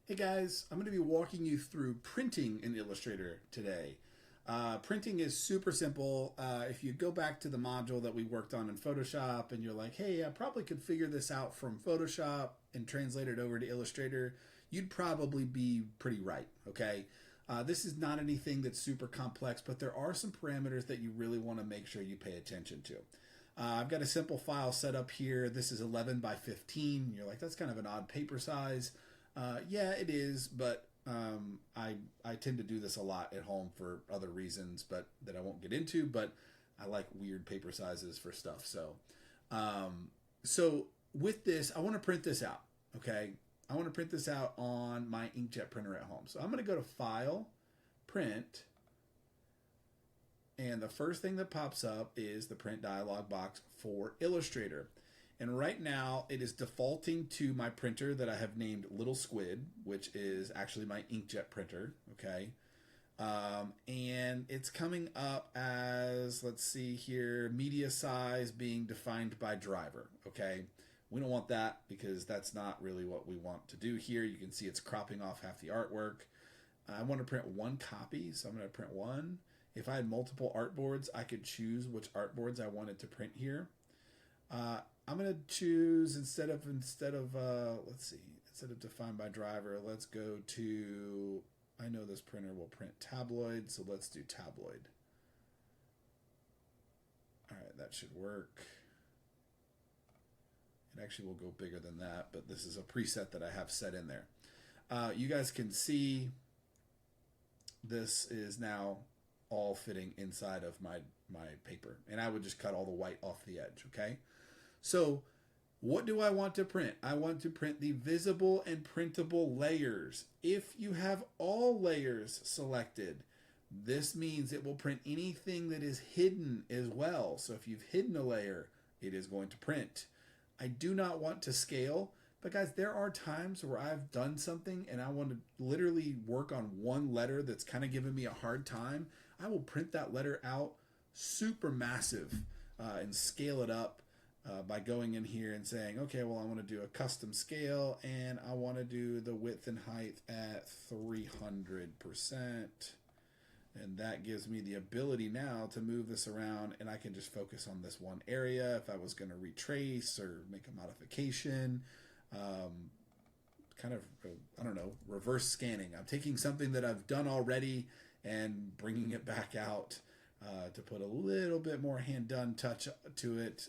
Hey guys, I'm going to be walking you through printing in Illustrator today. Printing is super simple. If you go back to the module that we worked on in Photoshop and you're like, hey, I probably could figure this out from Photoshop and translate it over to Illustrator, you'd probably be pretty right, okay? This is not anything that's super complex, but there are some parameters that you really want to make sure you pay attention to. I've got a simple file set up here. This is 11 by 15. You're like, that's kind of an odd paper size. Yeah, it is, but I tend to do this a lot at home for other reasons, but that I won't get into. But I like weird paper sizes for stuff. So with this, I want to print this out. Okay, I want to print this out on my inkjet printer at home. So I'm going to go to File, Print, and the first thing that pops up is the print dialog box for Illustrator. And right now it is defaulting to my printer that I have named Little Squid, which is actually my inkjet printer. Okay. And it's coming up as, let's see here, media size being defined by driver. Okay. We don't want that because that's not really what we want to do here. You can see it's cropping off half the artwork. I want to print one copy, so I'm going to print one. If I had multiple artboards, I could choose which artboards I wanted to print here. I'm going to choose instead of let's see, instead of defined by driver, let's go to, I know this printer will print tabloid, so let's do tabloid. All right, that should work. It actually will go bigger than that, but this is a preset that I have set in there. You guys can see this is now all fitting inside of my paper, and I would just cut all the white off the edge. Okay, so what do I want to print? I want to print the visible and printable layers. If you have all layers selected, this means it will print anything that is hidden as well. So if you've hidden a layer, it is going to print. I do not want to scale, but guys, there are times where I've done something and I want to literally work on one letter that's kind of giving me a hard time. I will print that letter out super massive and scale it up by going in here and saying, okay, well, I want to do a custom scale and I want to do the width and height at 300%. And that gives me the ability now to move this around and I can just focus on this one area. If I was going to retrace or make a modification, kind of, I don't know, reverse scanning. I'm taking something that I've done already and bringing it back out to put a little bit more hand-done touch to it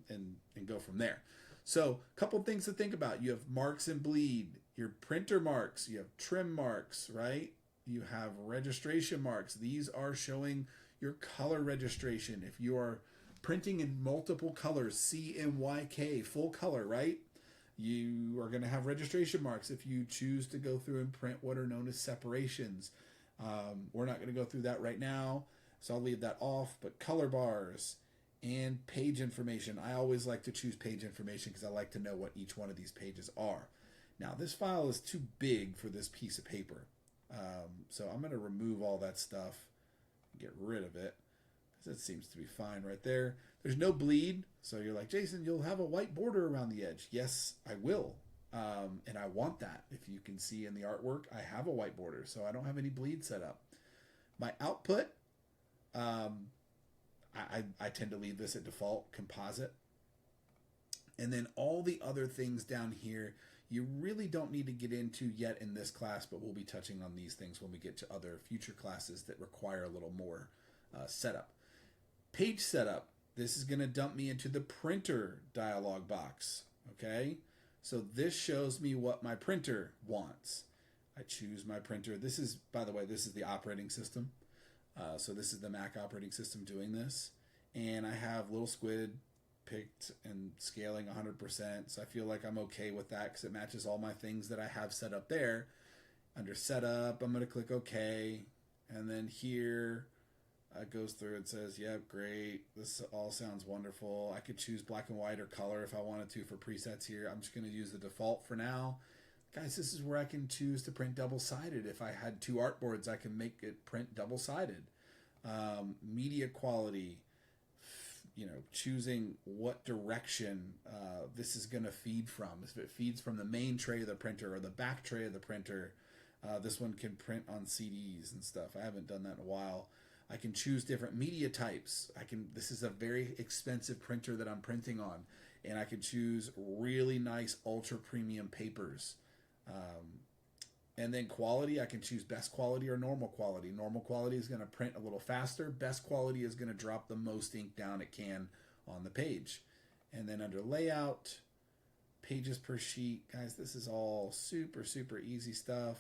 and go from there. So a couple things to think about. You have marks and bleed, your printer marks, you have trim marks, right? You have registration marks. These are showing your color registration. If you are printing in multiple colors, CMYK, full color, right? You are going to have registration marks if you choose to go through and print what are known as separations. We're not going to go through that right now, so I'll leave that off. But color bars and page information. I always like to choose page information because I like to know what each one of these pages are. Now, this file is too big for this piece of paper. So I'm going to remove all that stuff and get rid of it because it seems to be fine right there. There's no bleed. So you're like, Jason, you'll have a white border around the edge. Yes, I will. And I want that. If you can see in the artwork, I have a white border, so I don't have any bleed set up. My output, I tend to leave this at default, composite. And then all the other things down here, you really don't need to get into yet in this class, but we'll be touching on these things when we get to other future classes that require a little more setup. Page setup. This is going to dump me into the printer dialog box. Okay, so this shows me what my printer wants. I choose my printer. This is, by the way, this is the operating system. So this is the Mac operating system doing this. And I have Little Squid picked and scaling 100%. So I feel like I'm okay with that because it matches all my things that I have set up there. Under setup, I'm going to click OK. And then here it goes through and says, yep, great. This all sounds wonderful. I could choose black and white or color if I wanted to for presets here. I'm just going to use the default for now. Guys, this is where I can choose to print double-sided. If I had two artboards, I can make it print double-sided. Media quality, choosing what direction this is going to feed from. If it feeds from the main tray of the printer or the back tray of the printer, this one can print on CDs and stuff. I haven't done that in a while. I can choose different media types. This is a very expensive printer that I'm printing on, and I can choose really nice ultra premium papers. And then quality, I can choose best quality or normal quality. Normal quality is going to print a little faster. Best quality is going to drop the most ink down it can on the page. And then under layout, pages per sheet, guys, this is all super, super easy stuff.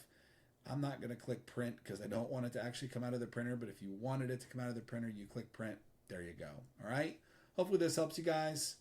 I'm not going to click print because I don't want it to actually come out of the printer. But if you wanted it to come out of the printer, you click print. There you go. All right. Hopefully this helps you guys.